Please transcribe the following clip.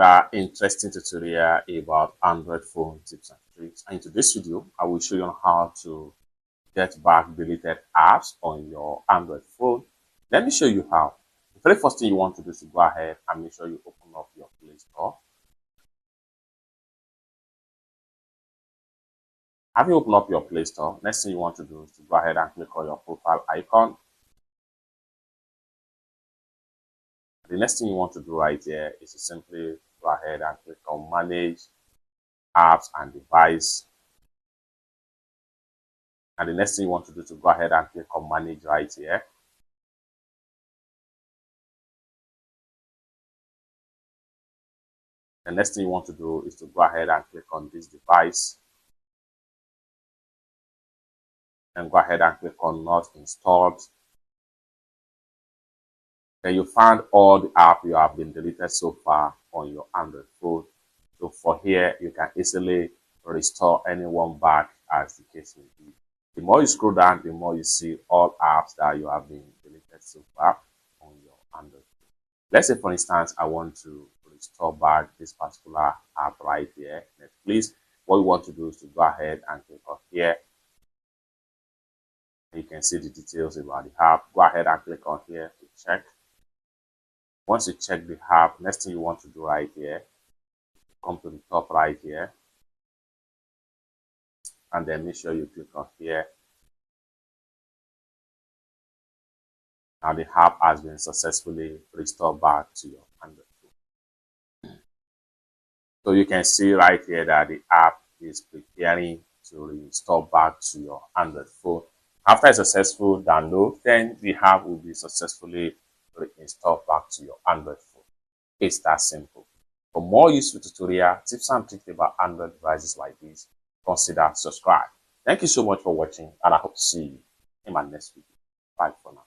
another interesting tutorial about Android phone tips and tricks. And in today's video, I will show you on how to get back deleted apps on your Android phone. Let me show you how. The very first thing you want to do is to go ahead and make sure you open up your Play Store. Having opened up your Play Store, next thing you want to do is to go ahead and click on your profile icon. The next thing you want to do right here is to simply go ahead and click on Manage Apps and Device. And the next thing you want to do is to go ahead and click on Manage right here. The next thing you want to do is to go ahead and click on this device. And go ahead and click on Not Installed. Then you find all the apps you have been deleted so far on your Android phone. So for here, you can easily restore anyone back as the case may be. The more you scroll down, the more you see all apps that you have been deleted so far on your Android phone. Let's say, for instance, I want to restore back this particular app right here, Netflix. What you want to do is to go ahead and click on here. You can see the details about the app. Go ahead and click on here to check. Once you check the app, next thing you want to do right here, come to the top right here, and then make sure you click on here. Now the app has been successfully restored back to your Android phone. So you can see right here that the app is preparing to restore back to your Android phone. After a successful download, then the app will be successfully reinstalled back to your Android phone. It's that simple. For more useful tutorial, tips and tricks about Android devices like this, consider subscribe. Thank you so much for watching, and I hope to see you in my next video. Bye for now.